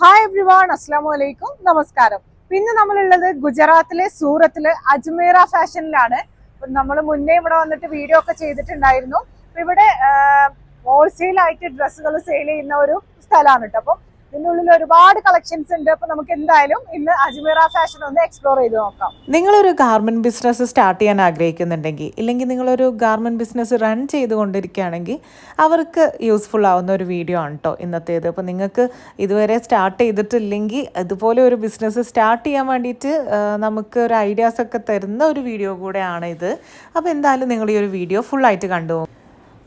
Hi everyone, അസ്സലാമു അലൈക്കും, നമസ്കാരം. പിന്നെ നമ്മളുള്ളത് ഗുജറാത്തിലെ സൂറത്തിലെ അജ്മീറ ഫാഷനിലാണ്. നമ്മൾ മുന്നേ ഇവിടെ വന്നിട്ട് വീഡിയോ ഒക്കെ ചെയ്തിട്ടുണ്ടായിരുന്നു. ഇവിടെ ഹോൾസെയിൽ ആയിട്ട് ഡ്രസ്സുകൾ സെയിൽ ചെയ്യുന്ന ഒരു സ്ഥലമാണ് കേട്ടോ. അപ്പം ഇതിൻ്റെ ഉള്ളിൽ ഒരുപാട് കളക്ഷൻസ് ഉണ്ട്. അപ്പൊ നമുക്ക് എന്തായാലും ഇന്ന് അജ്മീറ ഫാഷൻ ഒന്ന് എക്സ്പ്ലോർ ചെയ്ത് നോക്കാം. നിങ്ങളൊരു ഗാർമെൻറ്റ് ബിസിനസ് സ്റ്റാർട്ട് ചെയ്യാൻ ആഗ്രഹിക്കുന്നുണ്ടെങ്കിൽ, ഇല്ലെങ്കിൽ നിങ്ങളൊരു ഗാർമെൻറ്റ് ബിസിനസ് റൺ ചെയ്തുകൊണ്ടിരിക്കുകയാണെങ്കിൽ അവർക്ക് യൂസ്ഫുൾ ആവുന്ന ഒരു വീഡിയോ ആണ് കേട്ടോ ഇന്നത്തേത്. അപ്പോൾ നിങ്ങൾക്ക് ഇതുവരെ സ്റ്റാർട്ട് ചെയ്തിട്ടില്ലെങ്കിൽ ഇതുപോലെ ഒരു ബിസിനസ് സ്റ്റാർട്ട് ചെയ്യാൻ വേണ്ടിയിട്ട് നമുക്ക് ഒരു ഐഡിയാസൊക്കെ തരുന്ന ഒരു വീഡിയോ കൂടെയാണ് ഇത്. അപ്പോൾ എന്തായാലും നിങ്ങൾ ഈ ഒരു വീഡിയോ ഫുള്ളായിട്ട് കണ്ടു.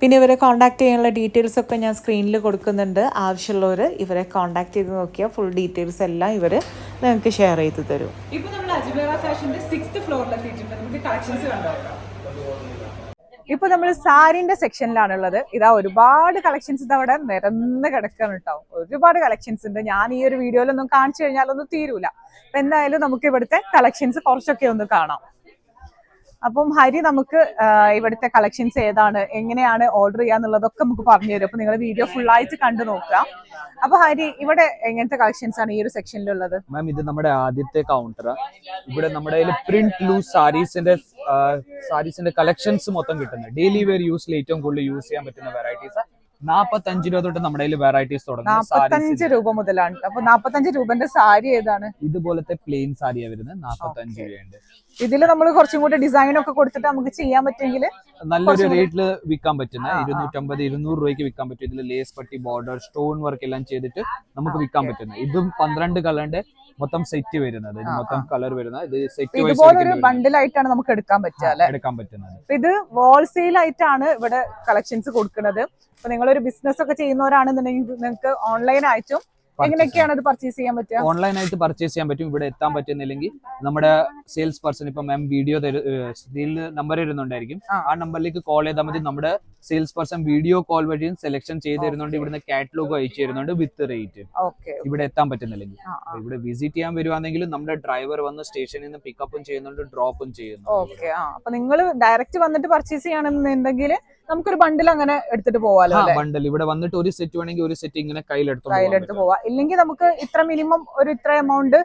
പിന്നെ ഇവരെ കോൺടാക്ട് ചെയ്യാനുള്ള ഡീറ്റെയിൽസൊക്കെ ഞാൻ സ്ക്രീനിൽ കൊടുക്കുന്നുണ്ട്. ആവശ്യമുള്ളവർ ഇവരെ കോൺടാക്ട് ചെയ്ത് നോക്കിയാൽ ഫുൾ ഡീറ്റെയിൽസ് എല്ലാം ഇവർ നിങ്ങൾക്ക് ഷെയർ ചെയ്ത് തരും. ഇപ്പോൾ നമ്മൾ അജ്മീറ ഫാഷന്റെ 6th ഫ്ലോറിൽ എത്തിയിട്ടുണ്ട്. നമുക്ക് കളക്ഷൻസ് കണ്ടോക്കാം. ഇപ്പൊ നമ്മൾ സാരിന്റെ സെക്ഷനിലാണുള്ളത്. ഇതാ ഒരുപാട് കളക്ഷൻസ് ഇത് അവിടെ നിരന്ന് കിടക്കാണ് കേട്ടോ. ഒരുപാട് കളക്ഷൻസ് ഉണ്ട്. ഞാൻ ഈ ഒരു വീഡിയോയിലൊന്നും കാണിച്ചു കഴിഞ്ഞാലൊന്നും തീരൂല. അപ്പൊ എന്തായാലും നമുക്ക് ഇവിടുത്തെ കളക്ഷൻസ് കുറച്ചൊക്കെ ഒന്ന് കാണാം. അപ്പം ഹരി നമുക്ക് ഇവിടുത്തെ കളക്ഷൻസ് ഏതാണ്, എങ്ങനെയാണ് ഓർഡർ ചെയ്യാന്നുള്ളതൊക്കെ നമുക്ക് പറഞ്ഞു തരും. അപ്പൊ നിങ്ങൾ വീഡിയോ ഫുൾ ആയിട്ട് കണ്ടു നോക്കുക. അപ്പൊ ഹരി, ഇവിടെ എങ്ങനത്തെ കളക്ഷൻസ് ആണ് ഈ ഒരു സെക്ഷനിലുള്ളത്? മാം, ഇത് നമ്മുടെ ആദ്യത്തെ കൗണ്ടറാ. ഇവിടെ നമ്മുടെ പ്രിന്റ് ലൂസ് സാരീസിന്റെ കളക്ഷൻസ് മൊത്തം കിട്ടുന്നത്. ഡെയിലി വെയർ യൂസിൽ ഏറ്റവും കൂടുതൽ യൂസ് ചെയ്യാൻ പറ്റുന്ന വെറൈറ്റീസ് 45 രൂപ തൊട്ട് നമ്മുടെ വെറൈറ്റീസ് തുടങ്ങും. 45 രൂപ മുതലാണ്. അപ്പൊ 45 രൂപന്റെ സാരി ഏതാണ്? ഇതുപോലത്തെ പ്ലെയിൻ സാരിയാ വരുന്നത്. 45 രൂപയുണ്ട്. ഇതില് നമ്മൾ കുറച്ചും കൂടി ഡിസൈൻ ഒക്കെ കൊടുത്തിട്ട് നമുക്ക് ചെയ്യാൻ പറ്റുമെങ്കിൽ നല്ലൊരു റേറ്റിൽ വിൽക്കാൻ പറ്റുന്ന 250-200 രൂപയ്ക്ക് വിൽക്കാൻ പറ്റും. ഇതിൽ ലേസ് പട്ടി, ബോർഡർ, സ്റ്റോൺ വർക്ക് എല്ലാം ചെയ്തിട്ട് നമുക്ക് വിൽക്കാൻ പറ്റുന്നത്. ഇതും 12 കളറിന്റെ മൊത്തം സെറ്റ് വരുന്നത്. ഇത് മൊത്തം കളർ വരുന്നത്. ഇത് സെറ്റ് ഇതുപോലൊരു ബണ്ടിലായിട്ടാണ് നമുക്ക് എടുക്കാൻ പറ്റുന്നത്. ഇത് ഹോൾസെയിൽ ആയിട്ടാണ് ഇവിടെ കളക്ഷൻസ് കൊടുക്കുന്നത്. അപ്പൊ നിങ്ങളൊരു ബിസിനസ് ഒക്കെ ചെയ്യുന്നവരാണെന്നുണ്ടെങ്കിൽ നിങ്ങൾക്ക് ഓൺലൈൻ ആയിട്ടും എങ്ങനെയൊക്കെയാണ് ഇത് പർച്ചേസ് ചെയ്യാൻ പറ്റുക? ഓൺലൈൻ ആയിട്ട് പർച്ചേസ് ചെയ്യാൻ പറ്റും. ഇവിടെ എത്താൻ പറ്റുന്നില്ലെങ്കിൽ നമ്മുടെ സെയിൽസ് പേഴ്സൺ, ഇപ്പൊ മാം വീഡിയോ നമ്പർ വരുന്നുണ്ടായിരിക്കും. ആ നമ്പറിലേക്ക് കോൾ ചെയ്താൽ മതി. നമ്മുടെ സെയിൽസ് പേഴ്സൺ വീഡിയോ കോൾ വഴിയും സെലക്ഷൻ ചെയ്ത് തരുന്നുണ്ട്. ഇവിടുന്ന് കാറ്റലോഗ് അയച്ചു തരുന്നുണ്ട് വിത്ത് റേറ്റ്. ഇവിടെ എത്താൻ പറ്റുന്നില്ലെങ്കിൽ ഇവിടെ വിസിറ്റ് ചെയ്യാൻ വരുവാണെങ്കിൽ നമ്മുടെ ഡ്രൈവർ വന്ന് സ്റ്റേഷനിൽ നിന്ന് പിക്കപ്പും ചെയ്യുന്നുണ്ട്, ഡ്രോപ്പും ചെയ്യുന്നു. അപ്പൊ നിങ്ങൾ ഡയറക്റ്റ് വന്നിട്ട് പർച്ചേസ് ചെയ്യണമെന്നുണ്ടെങ്കിൽ നമുക്കൊരു ബണ്ടിൽ അങ്ങനെ എടുത്തിട്ട് പോവാലോ. ബണ്ടിൽ ഇവിടെ വന്നിട്ട് ഒരു സെറ്റ് വേണമെങ്കിൽ ഒരു സെറ്റ് ഇങ്ങനെ കയ്യിലെടുത്ത് പോവാം. ഇല്ലെങ്കിൽ നമുക്ക് ഇത്ര മിനിമം ഇത്ര എമൗണ്ട്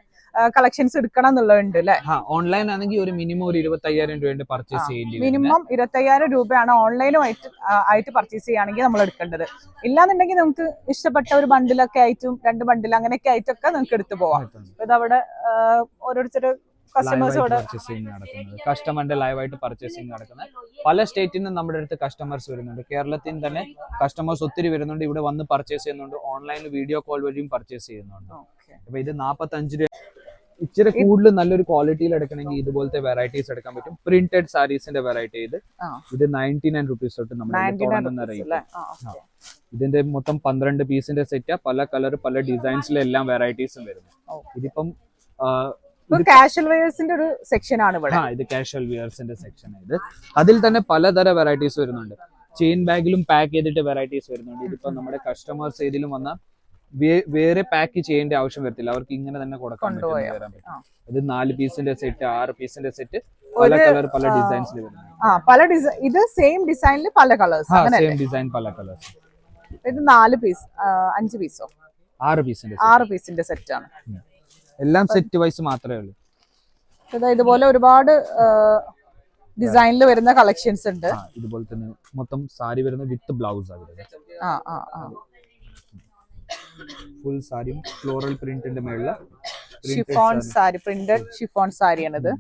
കളക്ഷൻസ് എടുക്കണം എന്നുള്ളതുണ്ട് അല്ലെ? ഓൺലൈൻ ആണെങ്കിൽ ഒരു മിനിമം ഒരു 25,000 രൂപ പർച്ചേസ് ചെയ്യേണ്ടി വരും. മിനിമം 25,000 രൂപയാണ് ഓൺലൈനുമായിട്ട് പർച്ചേസ് ചെയ്യുകയാണെങ്കിൽ നമ്മൾ എടുക്കേണ്ടത്. ഇല്ലാന്നുണ്ടെങ്കിൽ നമുക്ക് ഇഷ്ടപ്പെട്ട ഒരു ബണ്ടിലൊക്കെ ആയിട്ടും 2 ബണ്ടിൽ അങ്ങനെയൊക്കെ ആയിട്ടൊക്കെ നമുക്ക് എടുത്തു പോവാം. ഇതവിടെ ഓരോരുത്തർ കസ്റ്റമറിന്റെ ലൈവായിട്ട് പർച്ചേസിംഗ് നടക്കുന്നത്. പല സ്റ്റേറ്റിൽ നിന്നും നമ്മുടെ അടുത്ത് കസ്റ്റമേഴ്സ് വരുന്നുണ്ട്. കേരളത്തിൽ തന്നെ കസ്റ്റമേഴ്സ് ഒത്തിരി വരുന്നുണ്ട്. ഇവിടെ വന്ന് പർച്ചേസ് ചെയ്യുന്നുണ്ട്. ഓൺലൈനിൽ വീഡിയോ കോൾ വഴിയും പർച്ചേസ് ചെയ്യുന്നുണ്ട്. അപ്പൊ ഇത് 45 രൂപ. ഇച്ചിരി കൂടുതൽ നല്ലൊരു ക്വാളിറ്റിയിൽ എടുക്കണമെങ്കിൽ ഇതുപോലത്തെ വെറൈറ്റീസ് എടുക്കാൻ പറ്റും. പ്രിന്റഡ് സാരീസിന്റെ വെറൈറ്റി ഇത് 99 റുപ്പീസ് തൊട്ട് നമ്മുടെ തുടങ്ങുന്ന റേറ്റ്. ഇതിന്റെ മൊത്തം 12 പീസിന്റെ സെറ്റ്. പല കളർ പല ഡിസൈൻസിലെ എല്ലാം വെറൈറ്റീസും വരുന്നു. ഇതിപ്പം കാഷ്വൽ വെയേഴ്സിന്റെ ഒരു സെക്ഷൻ ആണ് ഇവിടെ. ഇത് കാഷ്വൽ വെയേഴ്സിന്റെ സെക്ഷൻ. ഇത് അതിൽ തന്നെ പലതരം വെറൈറ്റീസ് വരുന്നുണ്ട്. ചെയിൻ ബാഗിലും പാക്ക് ചെയ്തിട്ട് വെറൈറ്റീസ് വരുന്നുണ്ട്. ഇതിപ്പോ നമ്മുടെ കസ്റ്റമേഴ്സ് ഏതിലും വന്നാൽ വേറെ പാക്ക് ചെയ്യേണ്ട ആവശ്യം വരത്തില്ല. അവർക്ക് ഇങ്ങനെ തന്നെ കൊടുക്കാൻ പറ്റും. ഇത് 4 പീസിന്റെ സെറ്റ്, 6 പീസിന്റെ സെറ്റ്, പല കളർ പല ഡിസൈൻസിൽ വരുന്നുണ്ട്. ഇത് സെയിം ഡിസൈനിൽ പല കളേഴ്സ്, സെയിം ഡിസൈൻ പല കളേഴ്സ്. ഇത് 4 പീസ് 5 പീസോ 6 പീസിന്റെ സെറ്റ് ആണ്. എല്ലാം സെറ്റ് വൈസ് മാത്രമേ ഉള്ളൂ. ഇതുപോലെ ഒരുപാട് ഡിസൈനിൽ വരുന്ന കളക്ഷൻസ് ഉണ്ട്. ഇതുപോലെ തന്നെ മൊത്തം സാരി വരുന്ന വിത്ത് ബ്ലൗസ് ആണ്. ഫുൾ സാരിയും ഫ്ലോറൽ പ്രിന്റിന്റെ മേളില് ഷിഫോൺ സാരി, പ്രിന്റഡ് ഷിഫോൺ സാരിയാണിത്.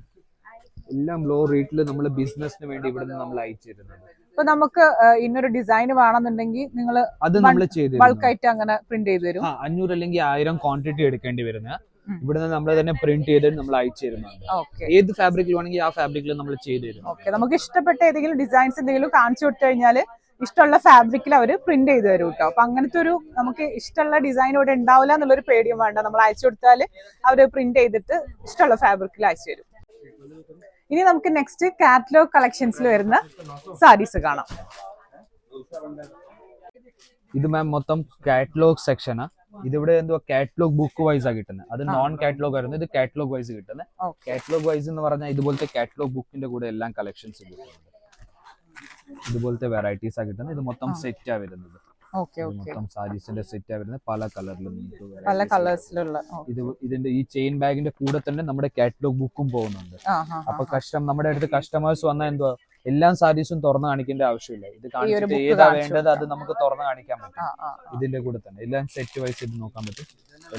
എല്ലാം ലോ റേറ്റിൽ നമ്മൾ ബിസിനസിന് വേണ്ടി ഇവിടെ നിന്ന് നമ്മൾ അയച്ചു തരുന്നുണ്ട്. ഇപ്പൊ നമുക്ക് ഇന്നൊരു ഡിസൈൻ വേണമെന്നുണ്ടെങ്കിൽ നിങ്ങൾ അത് നമ്മൾ ചെയ്ത് ബൾക്കായിട്ട് അങ്ങനെ പ്രിന്റ് ചെയ്ത് തരും. 500 അല്ലെങ്കിൽ 1000 ക്വാണ്ടിറ്റി എടുക്കേണ്ടി വരുന്നത്. ഇവിടുന്ന് നമ്മൾ തന്നെ പ്രിന്റ് ചെയ്തിട്ട് നമ്മൾ അയച്ചു തരുന്നുണ്ട്. ഏത് ഫാബ്രിക്കിൽ വേണമെങ്കിൽ ആ ഫാബ്രിക്കിൽ നമ്മൾ ചെയ്തു തരും. നമുക്ക് ഇഷ്ടപ്പെട്ട ഏതെങ്കിലും ഡിസൈൻസ് എന്തെങ്കിലും കാണിച്ചു കൊടുത്തു കഴിഞ്ഞാൽ ഇഷ്ടമുള്ള ഫാബ്രിക്കിൽ അവർ പ്രിന്റ് ചെയ്ത് തരും കേട്ടോ. അപ്പൊ അങ്ങനത്തെ ഒരു നമുക്ക് ഇഷ്ടമുള്ള ഡിസൈൻ ഇവിടെ ഉണ്ടാവില്ല എന്നുള്ളൊരു പേടിയും വേണ്ട. നമ്മൾ അയച്ചു കൊടുത്താൽ അവർ പ്രിന്റ് ചെയ്തിട്ട് ഇഷ്ടമുള്ള ഫാബ്രിക്കിൽ അയച്ചു തരും. ഇനി നമുക്ക് നെക്സ്റ്റ് കാറ്റലോഗ് കളക്ഷൻസിൽ വരുന്ന സാരീസ് കാണാം. ഇത് മാം മൊത്തം കാറ്റലോഗ് സെക്ഷനാ. ഇതിവിടെ എന്തോ കാറ്റലോഗ് ബുക്ക് വൈസ് ആ കിട്ടുന്നത്. അത് നോൺ കാറ്റലോഗ് ആയിരുന്നു. ഇത് കാറ്റലോഗ് വൈസ് കിട്ടുന്നത്. കാറ്റലോഗ് വൈസ് എന്ന് പറഞ്ഞാൽ ഇതുപോലത്തെ കാറ്റലോഗ് ബുക്കിന്റെ കൂടെ എല്ലാം കളക്ഷൻസ് കിട്ടുന്നുണ്ട്. ഇതുപോലത്തെ വെറൈറ്റീസ് ആ കിട്ടുന്നത്. ഇത് മൊത്തം സെറ്റ് ആ വരുന്നത്. Okay okay. മൊത്തം സാരീസിന്റെ സെറ്റ് വരുന്നത് പല കളറിലും പല കളേഴ്സിലുള്ള. ഇതിന്റെ ഈ ചെയിൻ ബാഗിന്റെ കൂടെ തന്നെ നമ്മുടെ കാറ്റലോഗ് ബുക്കും പോകുന്നുണ്ട്. അപ്പൊ നമ്മുടെ അടുത്ത് കസ്റ്റമേഴ്സ് വന്നാൽ എന്തുവാ എല്ലാ സാരീസും തുറന്നു കാണിക്കേണ്ട ആവശ്യമില്ല. ഇത് കാണിച്ചിട്ട് ഏതാ വേണ്ടത് അത് നമുക്ക് തുറന്നു കാണിക്കാൻ പറ്റും. ഇതിന്റെ കൂടെ തന്നെ എല്ലാം സെറ്റ് വൈസ് ഇത് നോക്കാൻ പറ്റും.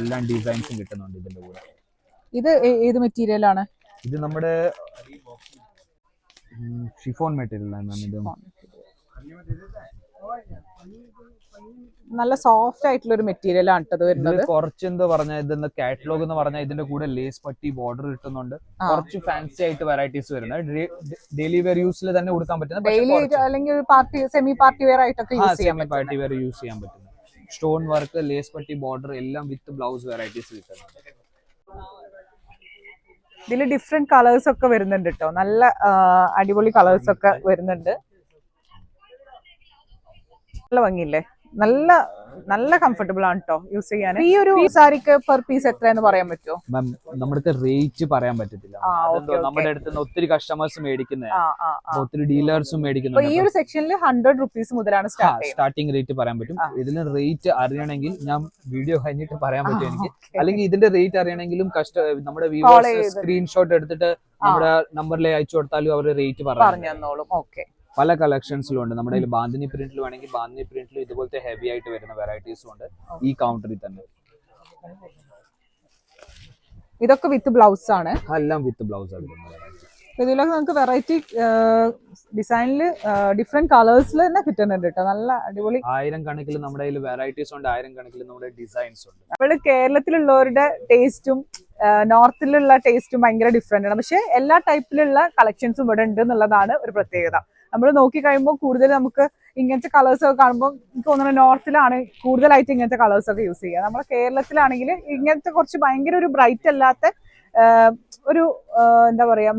എല്ലാം ഡിസൈൻസും കിട്ടുന്നുണ്ട് ഇതിന്റെ കൂടെ. ഇത് ഏത് മെറ്റീരിയൽ ആണ്? ഇത് നമ്മുടെ ഷിഫോൺ മെറ്റീരിയൽ ആണ്. ഇത് നല്ല സോഫ്റ്റ് ആയിട്ടുള്ള ഒരു മെറ്റീരിയൽ ആണ് ഇത് വരുന്നത്. കുറച്ച് എന്താ പറഞ്ഞാൽ ഇതെന്താ കാറ്റലോഗ് എന്ന് പറഞ്ഞാൽ ഇതിന്റെ കൂടെ ലേസ് പട്ടി ബോർഡർ കിട്ടുന്നുണ്ട്. കുറച്ച് ഫാൻസി ആയിട്ട് വെറൈറ്റീസ് വരുന്നത് ഡെയിലി വെയർ യൂസിൽ തന്നെ കൊടുക്കാൻ പറ്റുന്ന, അല്ലെങ്കിൽ ഒരു പാർട്ടി സെമി പാർട്ടി വെയർ ആയിട്ടൊക്കെ യൂസ് ചെയ്യാൻ പറ്റും. പാർട്ടി വെയർ യൂസ് ചെയ്യാൻ പറ്റുന്ന സ്റ്റോൺ വർക്ക്, ലേസ് പട്ടി ബോർഡർ എല്ലാം വിത്ത് ബ്ലൗസ് വെറൈറ്റീസ് കിട്ടുന്നുണ്ട്. ഇതിൽ ഡിഫറെന്റ് കളേഴ്സ് ഒക്കെ വരുന്നുണ്ട് കേട്ടോ. നല്ല അടിപൊളി കളേഴ്സ് ഒക്കെ വരുന്നുണ്ട്. നല്ല ഭംഗിയില്ലേ? നല്ല നല്ല കംഫർട്ടബിൾ ആണ് കേട്ടോ യൂസ് ചെയ്യാൻ. ഈ ഒരു സാരിക്ക് പെർ പീസ് എത്ര എന്ന് പറയാൻ പറ്റുമോ? മാം നമ്മുടെ റേറ്റ് പറയാൻ പറ്റത്തില്ല. നമ്മുടെ അടുത്ത് നിന്ന് ഒത്തിരി കസ്റ്റമേഴ്സ് മേടിക്കുന്നത്, ഒത്തിരി ഡീലേഴ്സും മേടിക്കുന്നത്. ഈ ഒരു സെക്ഷനിൽ 100 rupees മുതലാണ് സ്റ്റാർട്ടിംഗ് റേറ്റ് പറയാൻ പറ്റും. ഇതിന് റേറ്റ് അറിയണമെങ്കിൽ ഞാൻ വീഡിയോ കഴിഞ്ഞിട്ട് പറയാൻ പറ്റും എനിക്ക്. അല്ലെങ്കിൽ ഇതിന്റെ റേറ്റ് അറിയണമെങ്കിലും നമ്മുടെ വ്യൂവേഴ്സ് സ്ക്രീൻഷോട്ട് എടുത്തിട്ട് നമ്മുടെ നമ്പറിൽ അയച്ചു കൊടുത്താലും അവർ റേറ്റ് പറഞ്ഞു തന്നോളും. ഓക്കെ. പല കളക്ഷൻസിലും ഉണ്ട്. നമ്മുടെ കയ്യിൽ ബാന്തിനി പ്രിന്റിൽ വേണമെങ്കിൽ ബാന്തിനി പ്രിന്റിൽ ഇതുപോലത്തെ ഹെവി ആയിട്ട് വരുന്ന വെറൈറ്റീസും ഉണ്ട് ഈ കൗണ്ടറിൽ തന്നെ. ഇതൊക്കെ വിത്ത് ബ്ലൗസ് ആണ്? എല്ലാം വിത്ത് ബ്ലൗസ് ആണ്. ഇതിലൊക്കെ നമുക്ക് വെറൈറ്റി ഡിസൈനില് ഡിഫറെന്റ് കളേഴ്സിൽ തന്നെ കിട്ടുന്നുണ്ട് കേട്ടോ. നല്ല അടിപൊളി 1000 കണക്കിൽ നമ്മുടെ കയ്യിൽ വെറൈറ്റീസ് ഉണ്ട്, 1000 കണക്കിൽ നമ്മുടെ ഡിസൈൻസ് ഉണ്ട്. നമ്മള് കേരളത്തിലുള്ളവരുടെ ടേസ്റ്റും നോർത്തിലുള്ള ടേസ്റ്റും ഭയങ്കര ഡിഫറെന്റ് ആണ്. പക്ഷെ എല്ലാ ടൈപ്പിലുള്ള കളക്ഷൻസും ഇവിടെ ഉണ്ട് എന്നുള്ളതാണ് ഒരു പ്രത്യേകത. നമ്മൾ നോക്കി കഴിയുമ്പോൾ കൂടുതൽ നമുക്ക് ഇങ്ങനത്തെ കളേഴ്സ് ഒക്കെ കാണുമ്പോൾ എനിക്ക് തോന്നുന്നു നോർത്തിലാണ് കൂടുതലായിട്ട് ഇങ്ങനത്തെ കളേഴ്സ് ഒക്കെ യൂസ് ചെയ്യുക. നമ്മുടെ കേരളത്തിലാണെങ്കിൽ ഇങ്ങനത്തെ കുറച്ച് ഭയങ്കര ഒരു ബ്രൈറ്റ് അല്ലാത്ത ഒരു എന്താ പറയാ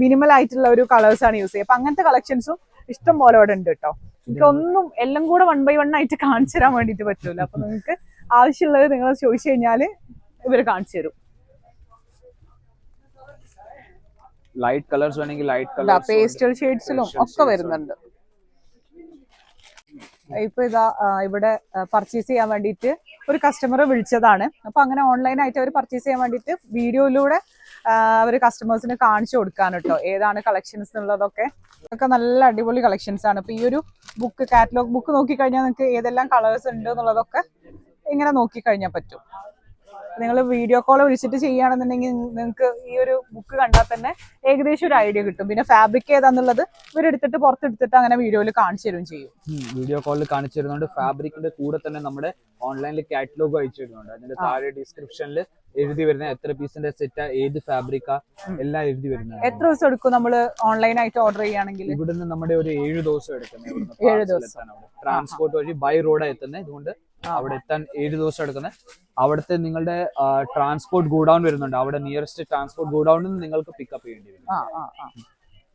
മിനിമൽ ആയിട്ടുള്ള ഒരു കളേഴ്സ് ആണ് യൂസ് ചെയ്യുക. അപ്പൊ അങ്ങനത്തെ കളക്ഷൻസും ഇഷ്ടം പോലെ ഇവിടെ ഉണ്ട് കേട്ടോ. എനിക്കൊന്നും എല്ലാം കൂടെ 1 by 1 ആയിട്ട് കാണിച്ചു തരാൻ വേണ്ടിട്ട് പറ്റൂല. അപ്പൊ നിങ്ങൾക്ക് ആവശ്യമുള്ളത് നിങ്ങൾ ചോദിച്ചു കഴിഞ്ഞാല് ഇവര് കാണിച്ചു തരും. ലൈറ്റ് കളേഴ്സ് വേണമെങ്കിൽ ലൈറ്റ് കളേഴ്സ്, പേസ്റ്റൽ ഷെയ്ഡ്സിലും ഒക്കെ വരുന്നുണ്ട്. ഇപ്പൊ ഇതാ ഇവിടെ പർച്ചേസ് ചെയ്യാൻ വേണ്ടിയിട്ട് ഒരു കസ്റ്റമർ വിളിച്ചതാണ്. അപ്പൊ അങ്ങനെ ഓൺലൈനായിട്ട് അവർ പർച്ചേസ് ചെയ്യാൻ വേണ്ടിയിട്ട് വീഡിയോയിലൂടെ അവർ കസ്റ്റമേഴ്സിന് കാണിച്ചു കൊടുക്കാണ് കേട്ടോ ഏതാണ് കളക്ഷൻസ് എന്നുള്ളതൊക്കെ. ഇതൊക്കെ നല്ല അടിപൊളി കളക്ഷൻസ് ആണ്. ഇപ്പൊ ഈ ഒരു ബുക്ക് കാറ്റലോഗ് ബുക്ക് നോക്കിക്കഴിഞ്ഞാൽ നിങ്ങൾക്ക് ഏതെല്ലാം കളേഴ്സ് ഉണ്ട് എന്നുള്ളതൊക്കെ ഇങ്ങനെ നോക്കിക്കഴിഞ്ഞാൽ പറ്റും. നിങ്ങൾ വീഡിയോ കോൾ വിളിച്ചിട്ട് ചെയ്യുകയാണെന്നുണ്ടെങ്കിൽ നിങ്ങൾക്ക് ഈ ഒരു ബുക്ക് കണ്ടാൽ തന്നെ ഏകദേശം ഒരു ഐഡിയ കിട്ടും. പിന്നെ ഫാബ്രിക് ഏതാന്നുള്ളത് ഇവരെടുത്തിട്ട് പുറത്തെടുത്തിട്ട് അങ്ങനെ വീഡിയോയിൽ കാണിച്ചു തരും ചെയ്യും. വീഡിയോ കോളിൽ കാണിച്ചു തരുന്നുണ്ട്. ഫാബ്രിക്കിന്റെ കൂടെ തന്നെ നമ്മുടെ ഓൺലൈനിൽ കാറ്റലോഗ് അയച്ചു തരുന്നുണ്ട്. അതിന്റെ താഴെ ഡിസ്ക്രിപ്ഷനിൽ എഴുതി വരുന്ന എത്ര പീസിന്റെ സെറ്റാ, ഏത് ഫാബ്രിക്കാ എല്ലാം എഴുതി വരുന്നത്. എത്ര ദിവസം എടുക്കും നമ്മൾ ഓൺലൈനായിട്ട് ഓർഡർ ചെയ്യുകയാണെങ്കിൽ? ഇവിടുന്ന് നമ്മുടെ ഒരു 7 ദിവസം എടുക്കുന്നത്. 7 ദിവസം ട്രാൻസ്പോർട്ട് വഴി ബൈ റോഡ് എത്തുന്നത്. ഇതുകൊണ്ട് അവിടെ എത്താൻ 7 ദിവസം എടുക്കുന്നത്. അവിടുത്തെ നിങ്ങളുടെ ട്രാൻസ്പോർട്ട് ഗോഡൌൺ വരുന്നുണ്ട്. അവിടെ നിയറസ്റ്റ് ട്രാൻസ്പോർട്ട് ഗോഡൌണിൽ നിന്ന് നിങ്ങൾക്ക് പിക്കപ്പ് ചെയ്യേണ്ടി വരും.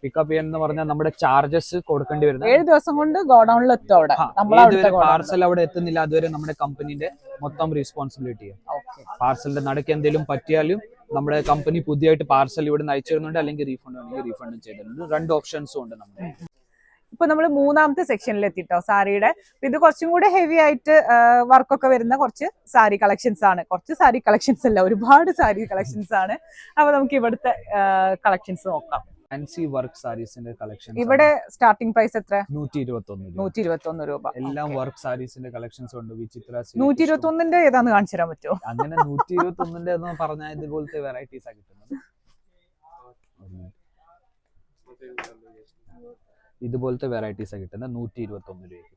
പിക്കപ്പ് ചെയ്യാന്ന് പറഞ്ഞാൽ നമ്മുടെ ചാർജസ് കൊടുക്കേണ്ടി വരുന്നത്. 7 ദിവസം കൊണ്ട് ഗോഡൌണിൽ എത്തും. അവിടെ പാർസൽ അവിടെ എത്തുന്നില്ല അതുവരെ നമ്മുടെ കമ്പനിന്റെ മൊത്തം റെസ്പോൺസിബിലിറ്റി. പാർസലിന്റെ നടക്ക് എന്തെങ്കിലും പറ്റിയാലും നമ്മുടെ കമ്പനി പുതിയതായിട്ട് പാർസൽ ഇവിടെ നിന്ന് അയച്ചു തരുന്നുണ്ട്. അല്ലെങ്കിൽ റീഫണ്ട് ആണെങ്കിൽ റീഫണ്ടും ചെയ്തിട്ടുണ്ട്. 2 ഓപ്ഷൻസും ഉണ്ട് നമ്മുടെ. ഇപ്പൊ നമ്മൾ 3ാമത്തെ സെക്ഷനിൽ എത്തിട്ടോ സാരിയുടെ. ഇത് കുറച്ചും കൂടെ ഹെവി ആയിട്ട് വർക്കൊക്കെ വരുന്ന കുറച്ച് സാരി കളക്ഷൻസ് ആണ്. കുറച്ച് സാരി കളക്ഷൻസ് അല്ല, ഒരുപാട് സാരി കളക്ഷൻസ് ആണ്. അപ്പൊ നമുക്ക് ഇവിടുത്തെ കളക്ഷൻസ് നോക്കാം. ഫാൻസി വർക്ക് സാരീസിന്റെ കളക്ഷൻ. ഇവിടെ സ്റ്റാർട്ടിംഗ് പ്രൈസ് എത്ര? 121 രൂപ. എല്ലാം വർക്ക് സാരീസിന്റെ കളക്ഷൻസ് ഉണ്ട്. വിചിത്ര 121ന്റെ ഏതാന്ന് കാണിച്ചു തരാൻ പറ്റുമോ? അങ്ങനെ 121ന്റെ എന്ന് പറഞ്ഞാൽ ഇതുപോലത്തെ വെറൈറ്റീസ് ആ കിട്ടുന്നത്. ഇതുപോലത്തെ വെറൈറ്റീസ് ആ കിട്ടുന്നത് 121 രൂപയ്ക്ക്.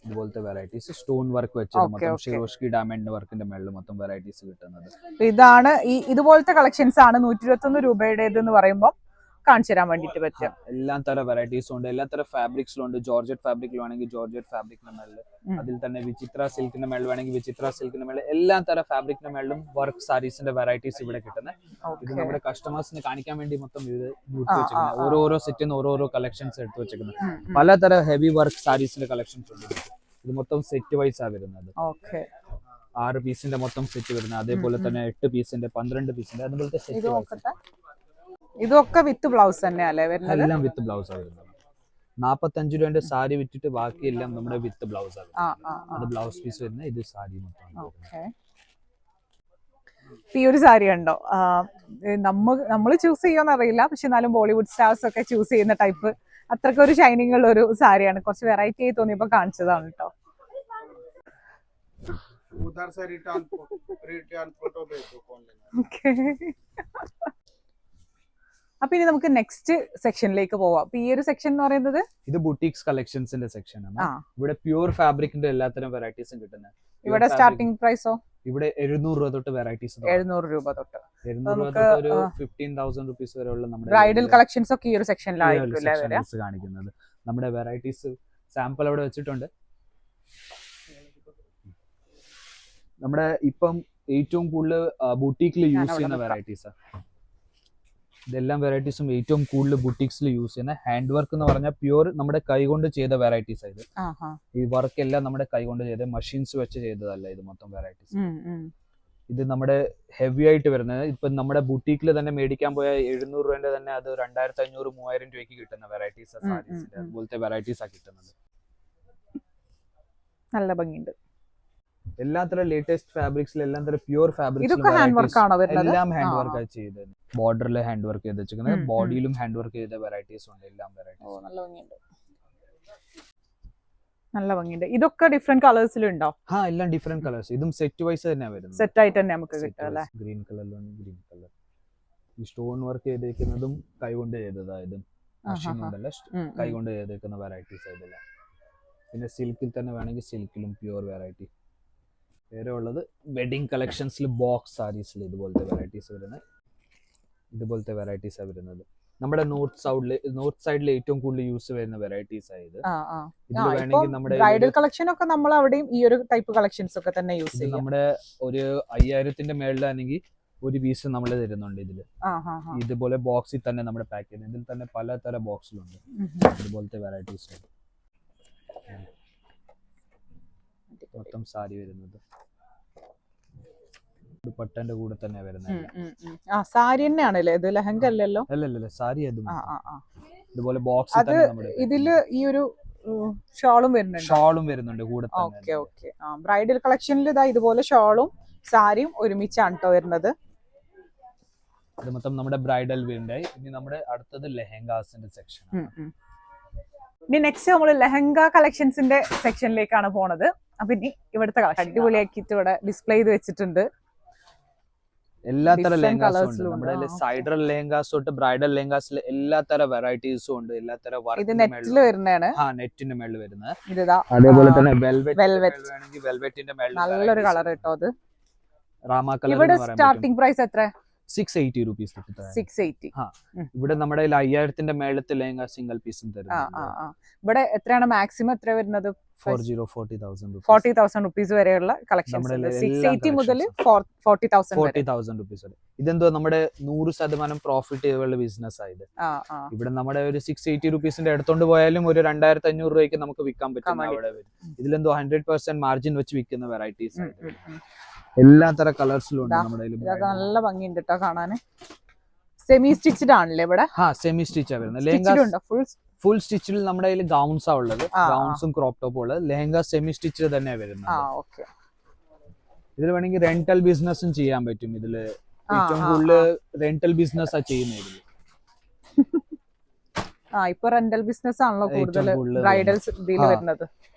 ഇതുപോലത്തെ വെറൈറ്റീസ് സ്റ്റോൺ വർക്ക് വെച്ചത് മൊത്തം ഷിറോഷ്കി ഡയമണ്ട് വർക്കിന്റെ മേളിൽ മൊത്തം വെറൈറ്റീസ് കിട്ടുന്നത്. ഇതാണ് ഈ ഇതുപോലത്തെ കളക്ഷൻസ് ആണ് 121 രൂപയുടേത് എന്ന് പറയുമ്പോൾ കാണിച്ചു തരാൻ വേണ്ടിട്ട് പറ്റും. എല്ലാ തരം വെറൈറ്റീസും ഉണ്ട്. എല്ലാ തരം ഫാബ്രിക്സിലും ഉണ്ട്. ജോർജറ്റ് ഫാബ്രിക്കിൽ വേണമെങ്കിൽ ജോർജറ്റ് ഫാബ്രിക്കിന്റെ മേളിൽ, അതിൽ തന്നെ വിചിത്ര സിൽക്കിന്റെ മേളിൽ വേണമെങ്കിൽ വിചിത്ര സിൽക്കിന്റെ മേളിൽ, എല്ലാ തരം ഫാബ്രിക്കിന്റെ മേളിലും വർക്ക് സാരീസിന്റെ വെറൈറ്റീസ് ഇവിടെ കിട്ടുന്നത്. ഇത് നമ്മുടെ കസ്റ്റമേഴ്സിന് കാണിക്കാൻ വേണ്ടി മൊത്തം ഇത് വെച്ചിരിക്കുന്നത്. ഓരോരോ സെറ്റിൽ നിന്ന് ഓരോരോ കളക്ഷൻസ് എടുത്തു വെച്ചിരിക്കുന്നത്. പലതരം ഹെവി വർക്ക് സാരീസിന്റെ കളക്ഷൻസ് ഉണ്ട്. ഇത് മൊത്തം സെറ്റ് വൈസ് ആ വരുന്നത്. 6 പീസിന്റെ മൊത്തം സെറ്റ് വരുന്നത്. അതേപോലെ തന്നെ 8 പീസിന്റെ 12 പീസിന്റെ അതുപോലത്തെ സെറ്റ്. ഇതൊക്കെ വിത്ത് ബ്ലൗസ് തന്നെ അല്ലേ വരുന്നത്? എല്ലാം വിത്ത് ബ്ലൗസ് ആണ് വരുന്നത്. 45 രൂപന്റെ സാരി വിറ്റിട്ട് ബാക്കിയെല്ലാം നമ്മുടെ വിത്ത് ബ്ലൗസ് ആണ്. ആ ആ അത് ബ്ലൗസ് പീസ് വരുന്നത്, ഇത് സാരി മൊത്തം. ഓക്കെ. ഈ ഒരു സാരി ഉണ്ടോ, നമ്മൾ ചൂസ് ചെയ്യുമെന്ന് അറിയില്ല, പക്ഷെ എന്നാലും ബോളിവുഡ് സ്റ്റാർസ് ഒക്കെ ചൂസ് ചെയ്യുന്ന ടൈപ്പ് അത്രക്കൊരു ഷൈനിങ് ഉള്ള ഒരു സാരിയാണ്. കുറച്ച് വെറൈറ്റി ആയി തോന്നിയപ്പോ കാണിച്ചതാണ് കേട്ടോ. അപ്പൊ ഇനി നമുക്ക് നെക്സ്റ്റ് സെക്ഷനിലേക്ക് പോവാം. അപ്പൊ ഈ ഒരു സെക്ഷൻ എന്ന് പറയുന്നത് ഇത് ബുട്ടീക്സ് കളക്ഷൻസിന്റെ സെക്ഷൻ ആണ്. ഇവിടെ പ്യൂർ ഫാബ്രിക്കിന്റെ എല്ലാത്തരം വെറൈറ്റീസും കിട്ടുന്നത്. ഇവിടെ സ്റ്റാർട്ടിംഗ് പ്രൈസോ? ഇവിടെ 700 രൂപ തൊട്ട് വെറൈറ്റീസ്. 700 രൂപ തൊട്ട് 700 രൂപ തൊട്ട് ഒരു 15,000 റുപ്പീസ് വരെയുള്ള നമ്മുടെ ബ്രൈഡൽ കളക്ഷൻസ് ഒക്കെ ഈ ഒരു സെക്ഷനിലായിരിക്കും കാണിക്കുന്നത്. നമ്മുടെ വെറൈറ്റീസ് സാമ്പിൾ അവിടെ വെച്ചിട്ടുണ്ട്. നമ്മുടെ ഇപ്പം ഏറ്റവും കൂടുതൽ ബുട്ടീക്കിൽ യൂസ് ചെയ്യുന്ന വെറൈറ്റീസ്, ഇതെല്ലാം വെറൈറ്റീസും ഏറ്റവും കൂടുതൽ ബുട്ടീക്സിൽ യൂസ് ചെയ്യുന്ന ഹാൻഡ് വർക്ക് എന്ന് പറഞ്ഞാൽ പ്യൂർ നമ്മുടെ കൈകൊണ്ട് ചെയ്ത വെറൈറ്റീസ്. ഇത് ഈ വർക്ക് എല്ലാം നമ്മുടെ കൈകൊണ്ട് ചെയ്ത, മെഷീൻസ് വെച്ച് ചെയ്തതല്ല ഇത് മൊത്തം വെറൈറ്റീസ്. ഇത് നമ്മുടെ ഹെവി ആയിട്ട് വരുന്നത്. ഇപ്പൊ നമ്മുടെ ബുട്ടീക്കിൽ തന്നെ മേടിക്കാൻ പോയ 700 രൂപന്റെ തന്നെ അത് 2500-3000 രൂപയ്ക്ക് കിട്ടുന്ന വെറൈറ്റീസ്, അതുപോലത്തെ വെറൈറ്റീസ് ആ കിട്ടുന്നത്. നല്ല ഭംഗിയുണ്ട്. എല്ലാത്തരം ലേറ്റസ്റ്റ് ഫാബ്രിക്സിൽ എല്ലാം തരം പ്യൂർ ഫാബ്രിക്സ്, എല്ലാം ഹാൻഡ് വർക്ക് ചെയ്തത്. ബോർഡറിൽ ഹാൻഡ് വർക്ക് ചെയ്ത് വെച്ചിരിക്കുന്നത്, ബോഡിയിലും ഹാൻഡ് വർക്ക് ചെയ്ത വെറൈറ്റീസ് ഉണ്ട്. എല്ലാം വെറൈറ്റീസ് നല്ല ഭംഗിയുണ്ട്. ഇതൊക്കെ ഡിഫറെന്റ് കളേഴ്സിലുണ്ടോ? എല്ലാം ഡിഫറെന്റ് കളേഴ്സ്. ഇതും സെറ്റ് വൈസ് തന്നെ വരുന്നത്. സെറ്റ് ആയിട്ട് തന്നെ നമുക്ക് കിട്ടും അല്ലേ? ഗ്രീൻ കളറിലാണ്, ഗ്രീൻ കളർ. ഈ സ്റ്റോൺ വർക്ക് ചെയ്തേക്കുന്നതും കൈകൊണ്ട് ചെയ്തതാ. ഇതും മെഷീൻ കൊണ്ടല്ല, കൈകൊണ്ട് ചെയ്തേക്കുന്ന വെറൈറ്റീസ് ആയതല്ല. പിന്നെ സിൽക്കിൽ തന്നെ വേണമെങ്കിൽ സിൽക്കിലും പ്യൂർ വെറൈറ്റി. വേറെ ഉള്ളത് വെഡിങ് കളക്ഷൻസിൽ ബോക്സ് സാരീസിൽ ഇതുപോലത്തെ വെറൈറ്റീസ് വരുന്നത്. ഇതുപോലത്തെ വെറൈറ്റീസ് വരുന്നത് നമ്മുടെ നോർത്ത് സൈഡിൽ ഏറ്റവും കൂടുതൽ യൂസ് വരുന്ന വെറൈറ്റീസ് ആയത്. ഇതിൽ വേണമെങ്കിൽ നമ്മുടെ ബ്രൈഡൽ കളക്ഷൻ ഒക്കെ നമ്മൾ അവിടെയും ഈ ഒരു ടൈപ്പ് കളക്ഷൻസ് ഒക്കെ തന്നെ യൂസ് ചെയ്യും. നമ്മുടെ ഒരു 5000ന്റെ മേളിലാണെങ്കിൽ ഒരു പീസ് നമ്മൾ തരുന്നുണ്ട് ഇതില്. ഇതുപോലെ ബോക്സിൽ തന്നെ നമ്മുടെ പാക്ക് ചെയ്യുന്നത്. ഇതിൽ തന്നെ പലതരം ബോക്സിലുണ്ട് ഇതുപോലത്തെ വെറൈറ്റീസ്. മൊത്തം സാരി വരുന്നത് ദുപ്പട്ടന്റെ കൂടെ തന്നെ വരുന്നത്. സാരി തന്നെയാണല്ലേ ഇത്? ലെഹങ്ക അല്ലല്ലോ? അല്ലല്ല, സാരി. ഇതുപോലെ ബോക്സ് ഇതില് ഈ ഒരു ഷോളും വരുന്നുണ്ട് കൂടെ. Okay okay. ബ്രൈഡൽ കളക്ഷനിൽ ഇതാ ഇതുപോലെ ഷോളും സാരിയും ഒരുമിച്ചാണ് കേട്ടോ വരുന്നത്. ഇത് മൊത്തം നമ്മുടെ ബ്രൈഡൽ വീണ്ടായി. ഇനി നമ്മുടെ അടുത്തത് ലെഹങ്കാസിന്റെ സെക്ഷൻ. ഇനി നെക്സ്റ്റ് നമ്മൾ ലെഹങ്ക കളക്ഷൻസിന്റെ സെക്ഷനിലേക്കാണ് പോണത്. അപ്പൊ ഇനി ഇവിടുത്തെ അടിപൊളിയാക്കിയിട്ട് ഇവിടെ ഡിസ്പ്ലേ ചെയ്ത് വെച്ചിട്ടുണ്ട്. എല്ലാത്തരം ലെഹങ്കാസും ഉണ്ട്. നമ്മുടെ സൈഡർ ലെഹങ്കാസ് തൊട്ട് ബ്രൈഡൽ ലെഹങ്കാസിൽ എല്ലാത്തരം വെറൈറ്റീസും ഉണ്ട്. എല്ലാത്തരം നെറ്റിൽ വരുന്നതാണ്. നെറ്റിന്റെ മേളിൽ വരുന്നത്. അതേപോലെ തന്നെ വെൽവെറ്റിന്റെ മേളിൽ നല്ലൊരു കളർ കേട്ടോ. അത് റാമ കളർ. ഇവിടെ സ്റ്റാർട്ടിംഗ് പ്രൈസ് എത്ര? 680 റുപ്പീസ്. 680. ഇവിടെ നമ്മുടെ 5000ന്റെ മേളത്തെ ലെഹങ്ക സിംഗിൾ പീസും തരുന്നുണ്ട്. ഇവിടെ എത്രയാണ് മാക്സിമം എത്ര വരുന്നത്? 40,000 റുപ്പീസ് വരെയുള്ള കളക്ഷൻസ്. 680 മുതൽ 40,000 റുപ്പീസ് വരെ. ഇതെന്തോ നമ്മുടെ 100% പ്രോഫിറ്റ് ഉള്ള ബിസിനസ് ആയത്. ഇവിടെ നമ്മുടെ ഒരു 680 റുപ്പീസിന്റെ എടുത്തോണ്ട് പോയാലും ഒരു 2500 രൂപയ്ക്ക് നമുക്ക് വിൽക്കാൻ പറ്റും. അവിടെ ഇതിലെന്തോ 100% മാർജിൻ വെച്ച് വിൽക്കുന്ന വെറൈറ്റീസ്. എല്ലാത്തരം കളേഴ്സിലും ഉണ്ട് നമ്മുടെ. നല്ല ഭംഗിയുണ്ട് കേട്ടോ കാണാന്. സെമി സ്റ്റിച്ച്ഡ് ആണല്ലേ ഇവിടെ? സെമി സ്റ്റിച്ച് വരുന്നത്. ഫുൾ സ്റ്റിച്ചിൽ നമ്മുടെ കയ്യിൽ ഗൗൺസ് ആ ഉള്ളത്. ഗൗൺസും ക്രോപ്പ് ടോപ്പും ഉള്ളത്. ലെഹങ്ക സെമി സ്റ്റിച്ചിൽ തന്നെ വരുന്നത്. ഇതിൽ വേണമെങ്കിൽ റെന്റൽ ബിസിനസ്സും ചെയ്യാൻ പറ്റും. ഇതില് ഏറ്റവും കൂടുതൽ റെന്റൽ ബിസിനസ് ആ ചെയ്യുന്നത്. ഇപ്പൊ റെന്റൽ ബിസിനസ് ആണല്ലോ കൂടുതൽ ബ്രൈഡൽസ് ഇതിൽ വരുന്നത്.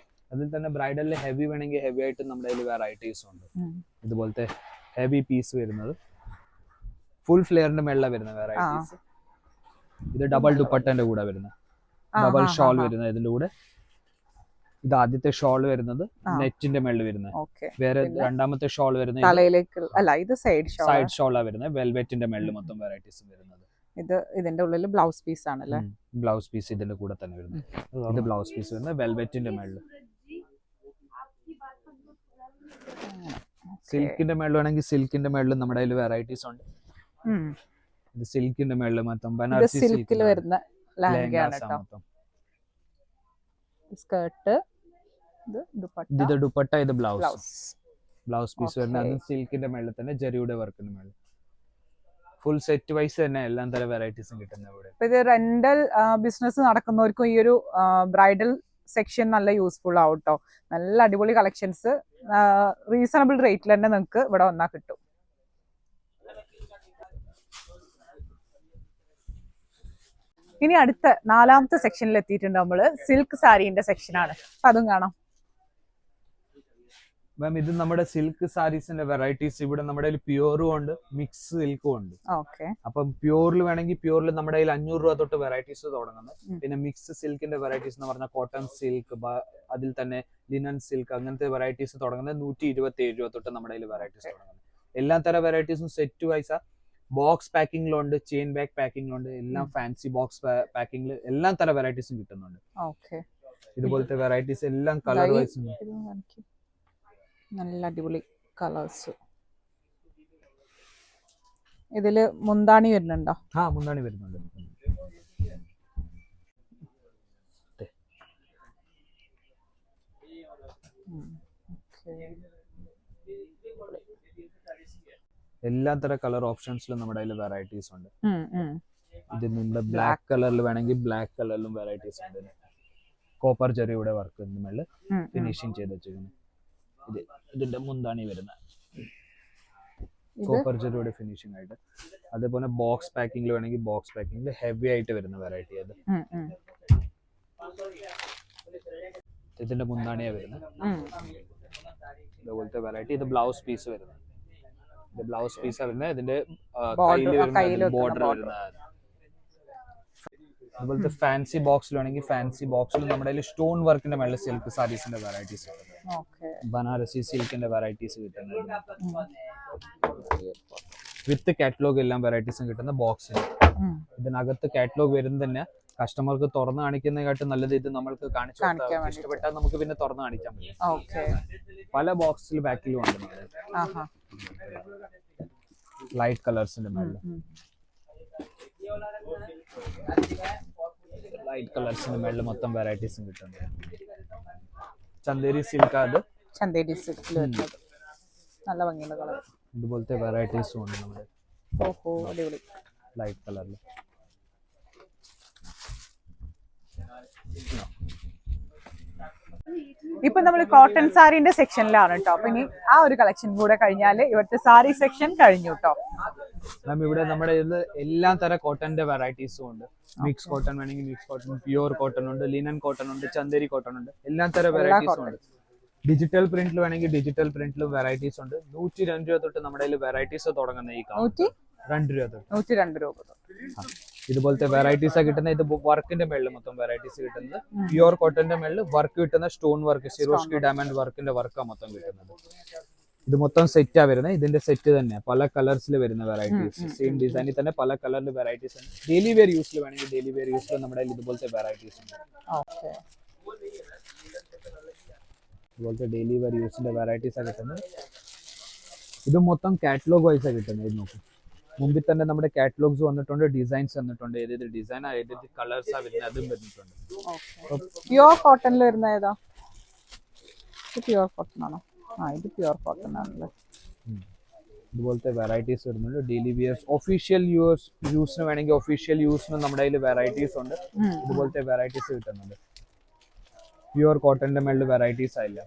അതിൽ തന്നെ ബ്രൈഡലിൽ ഹെവി വേണമെങ്കിൽ ഹെവി ആയിട്ട് നമ്മുടെ കയ്യിൽ വെറൈറ്റീസ് ഉണ്ട്. ഇതുപോലത്തെ ഹെവി പീസ് വരുന്നത് ഫുൾ ഫ്ലെയറിന്റെ മേളിലാണ് വരുന്ന വെറൈറ്റീസ്. ഇത് ഡബിൾ ദുപ്പട്ടന്റെ കൂടെ വരുന്ന ഡബിൾ ഷോൾ വരുന്നത്. ഇതിന്റെ കൂടെ ഇത് ആദ്യത്തെ ഷോൾ വരുന്നത് നെറ്റിന്റെ മേളിൽ വരുന്നത്. വേറെ രണ്ടാമത്തെ ഷോൾ വരുന്നത് സൈഡ് ഷോളാ വരുന്നത്. വെൽവെറ്റിന്റെ മേളിൽ മൊത്തം വെറൈറ്റീസ് വരുന്നത്. ഇതിന്റെ ഉള്ളിൽ ബ്ലൗസ് പീസ് ആണല്ലേ? ബ്ലൗസ് പീസ് ഇതിന്റെ കൂടെ തന്നെ വരുന്നത്. ഇത് ബ്ലൗസ് പീസ് വരുന്നത് വെൽവെറ്റിന്റെ മേളിൽ. സിൽക്കിന്റെ മേളിൽ വേണമെങ്കിൽ സിൽക്കിന്റെ മേളിൽ നമ്മുടെ കയ്യിൽ വെറൈറ്റീസ് ഉണ്ട്. ഇത് സിൽക്കിന്റെ മേളിൽ മൊത്തം ബനാറസി സിൽക്കിൽ വരുന്ന ലഹങ്കയാണ് കേട്ടോ. സ്കേർട്ട്, ഇത് ദുപ്പട്ട, ഇത് ബ്ലൗസ് പീസ് വരുന്നത്. അതും സിൽക്കിന്റെ മേളിൽ തന്നെ ജെറിയുടെ വർക്കിന്റെ മേളിൽ. ഫുൾ സെറ്റ് വൈസ് തന്നെ എല്ലാം തരം വെറൈറ്റീസും കിട്ടുന്നത് ഇവിടെ. ഇത് റെന്റൽ ബിസിനസ് നടക്കുന്നവർക്കും ഈ ഒരു ബ്രൈഡൽ സെക്ഷൻ നല്ല യൂസ്ഫുൾ ആവും കേട്ടോ. നല്ല അടിപൊളി കളക്ഷൻസ് റീസണബിൾ റേറ്റിൽ തന്നെ നിങ്ങൾക്ക് ഇവിടെ വന്നാൽ കിട്ടും. ഇനി അടുത്ത 4ാമത്തെ സെക്ഷനിൽ എത്തിയിട്ടുണ്ട് നമ്മള്. സിൽക്ക് സാരീന്റെ സെക്ഷനാണ്. അപ്പൊ അതും കാണാം. മാം ഇത് നമ്മുടെ സിൽക്ക് സാരീസിന്റെ വെറൈറ്റീസ് ഇവിടെ നമ്മുടെ കയ്യിൽ പ്യൂറും ഉണ്ട് മിക്സ് സിൽക്കും ഉണ്ട്. അപ്പം പ്യൂറിൽ വേണമെങ്കിൽ പ്യൂറിൽ നമ്മുടെ കയ്യിൽ 500 രൂപ തൊട്ട് വെറൈറ്റീസ് തുടങ്ങുന്നത്. പിന്നെ മിക്സ് സിൽക്കിന്റെ വെറൈറ്റീസ് എന്ന് പറഞ്ഞാൽ കോട്ടൺ സിൽക്ക്, അതിൽ തന്നെ ലിനൻ സിൽക്ക്, അങ്ങനത്തെ വെറൈറ്റീസ് തുടങ്ങുന്നത് 127 രൂപ തൊട്ട് നമ്മുടെ കയ്യിൽ വെറൈറ്റീസ് തുടങ്ങുന്നത്. എല്ലാ തരം വെറൈറ്റീസും സെറ്റ് വൈസാ. ബോക്സ് പാക്കിംഗിലുണ്ട്, ചെയിൻ ബാഗ് പാക്കിംഗിലുണ്ട്, എല്ലാം ഫാൻസി ബോക്സ് പാക്കിംഗിൽ എല്ലാ തരം വെറൈറ്റീസും കിട്ടുന്നുണ്ട്. ഇതുപോലത്തെ വെറൈറ്റീസ് എല്ലാം കളർ വൈസ് നല്ല അടിപൊളി കളേഴ്സ്. ഇതില് മുന്താണി വരുന്നുണ്ടോ? മുന്താണി വരുന്നുണ്ട്. എല്ലാ തരം കളർ ഓപ്ഷൻസിലും നമ്മുടെ കയ്യിൽ വെറൈറ്റീസ് ഉണ്ട്. ഇത് നമ്മുടെ ബ്ലാക്ക് കളറിൽ വേണമെങ്കിൽ ബ്ലാക്ക് കളറിലും വെറൈറ്റീസ് ഉണ്ട്. കോപ്പർ ചെറിയുടെ വർക്ക് മേളിൽ ഫിനിഷിംഗ് ചെയ്ത് വെച്ചിരിക്കുന്നു. ഇതിന്റെ മുന്താണി വരുന്ന കോപ്പർ ചെറിയുടെ ഫിനിഷിംഗ് ആയിട്ട്. അതേപോലെ ബോക്സ് പാക്കിംഗിൽ വേണമെങ്കിൽ ബോക്സ് പാക്കിംഗിൽ ഹെവി ആയിട്ട് വരുന്ന വെറൈറ്റി അത്. ഇതിന്റെ മുന്താണിയാ വരുന്നത്. ഇതുപോലത്തെ വെറൈറ്റി. ഇത് ബ്ലൗസ് പീസ് വരുന്നത്. ഇത് ബ്ലൗസ് പീസ് വരുന്നത്. ഇതിന്റെ ബോർഡർ വരുന്നത്. അതുപോലത്തെ ഫാൻസി ബോക്സിൽ വേണമെങ്കിൽ ഫാൻസി ബോക്സിൽ നമ്മുടെ കയ്യിൽ സ്റ്റോൺ വർക്കിന്റെ മേളിൽ സിൽക്ക് സാരീസിന്റെ വെറൈറ്റീസ് കിട്ടുന്നത്. ബനാറസി സിൽക്കിന്റെ വെറൈറ്റീസ് കിട്ടുന്നത്. വിത്ത് കാറ്റലോഗ് എല്ലാം വെറൈറ്റീസും കിട്ടുന്ന ബോക്സിൽ. ഇതിനകത്ത് കാറ്റലോഗ് വരുന്നത് തന്നെ കസ്റ്റമർക്ക് തുറന്ന് കാണിക്കുന്നതിനെക്കാട്ടും നല്ലത് ഇത് നമ്മൾക്ക് കാണിച്ചു ഇഷ്ടപ്പെട്ടാൽ നമുക്ക് പിന്നെ തുറന്ന് കാണിക്കാൻ പറ്റും. പല ബോക്സിൽ ബാക്കിലും ഉണ്ട്. ലൈറ്റ് കളേഴ്സിന്റെ മേളിൽ ലൈറ്റ് കളേഴ്സിന്റെ മേളിൽ മൊത്തം വെറൈറ്റീസും കിട്ടുന്നുണ്ട്. ചന്ദേരി സിൽക്ക്, അത് ചന്ദേരി സിൽക്കിൽ നല്ല ഭംഗിയുള്ള കളർ. ഇതുപോലത്തെ വെറൈറ്റീസും ഉണ്ട് നമ്മുടെ. അടിപൊളി ലൈറ്റ് കളറിൽ. ഇപ്പൊ നമ്മൾ കോട്ടൺ സാരീന്റെ സെക്ഷനിലാണ് കേട്ടോ. അപ്പൊ ഇനി ആ ഒരു കളക്ഷൻ കൂടെ കഴിഞ്ഞാല് ഇവിടുത്തെ സാരി സെക്ഷൻ കഴിഞ്ഞു കേട്ടോ. മാം ഇവിടെ നമ്മുടെ എല്ലാ തരം കോട്ടന്റെ വെറൈറ്റീസും ഉണ്ട്. മിക്സ് കോട്ടൺ വേണമെങ്കിൽ മിക്സ് കോട്ടൺ, പ്യൂർ കോട്ടൺ ഉണ്ട്, ലിനൻ കോട്ടൺ ഉണ്ട്, ചന്ദേരി കോട്ടൺ ഉണ്ട്, എല്ലാ തരം വെറൈറ്റീസും ഉണ്ട്. ഡിജിറ്റൽ പ്രിന്റിൽ വേണമെങ്കിൽ ഡിജിറ്റൽ പ്രിന്റിലും വെറൈറ്റീസ് ഉണ്ട്. 102 രൂപ തൊട്ട് നമ്മുടെ കയ്യിൽ വെറൈറ്റീസ് തുടങ്ങുന്ന ഈ 102 രൂപ തൊട്ട്. ഇതുപോലത്തെ വെറൈറ്റീസ് കിട്ടുന്ന. ഇത് വർക്കിന്റെ മേളിൽ മൊത്തം വെറൈറ്റീസ് കിട്ടുന്നത്. പ്യൂർ കോട്ടന്റെ മേളിൽ വർക്ക് കിട്ടുന്ന സ്റ്റോൺ വർക്ക്, സിറോഷ്കി ഡയമണ്ട് വർക്കിന്റെ വർക്കാ മൊത്തം കിട്ടുന്നത്. ഇത് മൊത്തം സെറ്റാ വരുന്നത്. ഇതിന്റെ സെറ്റ് തന്നെ പല കളേഴ്സിൽ വരുന്ന വെറൈറ്റീസ്. സെയിം ഡിസൈനിൽ തന്നെ പല കളറിൽ വെറൈറ്റീസ് ഉണ്ട്. ഡെയിലി വെയർ യൂസിൽ വേണമെങ്കിൽ ഡെയിലി വെയർ യൂസിൽ നമ്മുടെ ഇതുപോലത്തെ വെറൈറ്റീസ് ഉണ്ട്. ഇതുപോലത്തെ ഡെയിലി വെയർ യൂസിന്റെ വെറൈറ്റീസ് ആണ് കിട്ടുന്നത്. ഇത് മൊത്തം കാറ്റലോഗ് വൈസാണ് കിട്ടുന്നത്. ഇത് നോക്കും. മുമ്പിൽ തന്നെ നമ്മുടെ കാറ്റലോഗ്സ് വന്നിട്ടുണ്ട്, ഡിസൈൻസ് വന്നിട്ടുണ്ട്. ഏത് ഡിസൈൻ ഏത് കളേഴ്സ് വരുന്നത് അതും വരുന്നിട്ടുണ്ട്. പ്യൂർ കോട്ടണിൽ വരുന്ന ഏതാ? പ്യൂർ കോട്ടൺ ആണോ? ഇത് പ്യൂർ കോട്ടൺ ആണല്ലേ. ഇതുപോലത്തെ വെറൈറ്റീസ് വരുന്നുണ്ട്. ഡെയിലി വിയേഴ്സ്, ഒഫീഷ്യൽ യൂസിന് വേണമെങ്കിൽ ഒഫീഷ്യൽ യൂസിന് നമ്മുടെ കയ്യിൽ വെറൈറ്റീസ് ഉണ്ട്. ഇതുപോലത്തെ വെറൈറ്റീസ് കിട്ടുന്നുണ്ട്. പ്യൂർ കോട്ടന്റെ മേളിൽ വെറൈറ്റീസ് ആയില്ല.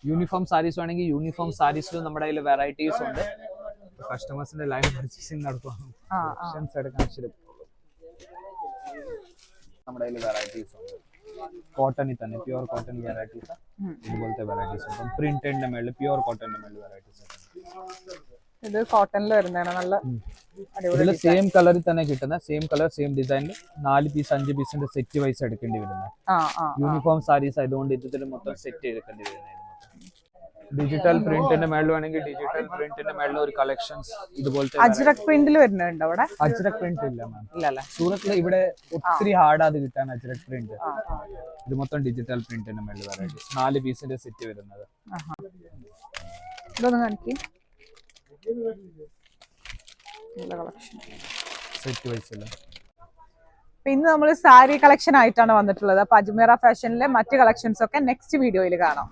യൂണിഫോം സാരീസ് വേണമെങ്കിൽ യൂണിഫോം സാരീസിലും നമ്മുടെ കയ്യിൽ വെറൈറ്റീസ് ഉണ്ട്. കസ്റ്റമേഴ്സിന്റെ ലൈൻ പർച്ചേസിംഗ് നടത്തുവാണ്. നമ്മുടെ കയ്യിൽ വെറൈറ്റീസ് ഉണ്ട്. കോട്ടണിൽ തന്നെ പ്യൂർ കോട്ടൺ വെറൈറ്റീസ്. ഇതുപോലത്തെ വെറൈറ്റീസ് ഉണ്ട്. പ്രിന്റിന്റെ മേളിൽ പ്യൂർ കോട്ടന്റെ മേളിൽ വെറൈറ്റീസ്. ഇത് കോട്ടണിൽ വരുന്നതാണ്. നല്ല ഇതിൽ സെയിം കളറിൽ തന്നെ കിട്ടുന്ന സെയിം കളർ സെയിം ഡിസൈനിൽ 4 പീസ് 5 പീസിന്റെ സെറ്റ് വൈസ് എടുക്കേണ്ടി വരുന്നത്. യൂണിഫോം സാരീസ് ആയതുകൊണ്ട് ഇതിൽ മൊത്തം സെറ്റ് എടുക്കേണ്ടി വരുന്നത്. ഡിജിറ്റൽ പ്രിന്റിന്റെ മേളിൽ വേണമെങ്കിൽ ഡിജിറ്റൽ പ്രിന്റിന്റെ മേളിൽ ഒരു കളക്ഷൻസ് ഇതുപോലത്തെ. അജ്രക് പ്രിന്റിൽ വരുന്നുണ്ട് അവിടെ? അജ്രക് പ്രിന്റ് ഇല്ല മാം. ഇല്ലല്ലേ. സൂറത്തിൽ ഇവിടെ ഒത്തിരി ഹാർഡ് അത് കിട്ടാൻ അജ്രക് പ്രിന്റ്. ഇത് മൊത്തം ഡിജിറ്റൽ പ്രിന്റിന്റെ മേളിൽ വെറൈറ്റീസ്. 4 പീസിന്റെ സെറ്റ് വരുന്നത്. ഇതൊന്ന് കാണിക്ക്. നല്ല കളക്ഷൻ സെറ്റ് വൈസ് അല്ല. ഇന്ന് നമ്മൾ സാരി കളക്ഷൻ ആയിട്ടാണ് വന്നിട്ടുള്ളത്. അപ്പൊ അജ്മീറ ഫാഷനിലെ മറ്റ് കളക്ഷൻസ് ഒക്കെ നെക്സ്റ്റ് വീഡിയോയിൽ കാണാം.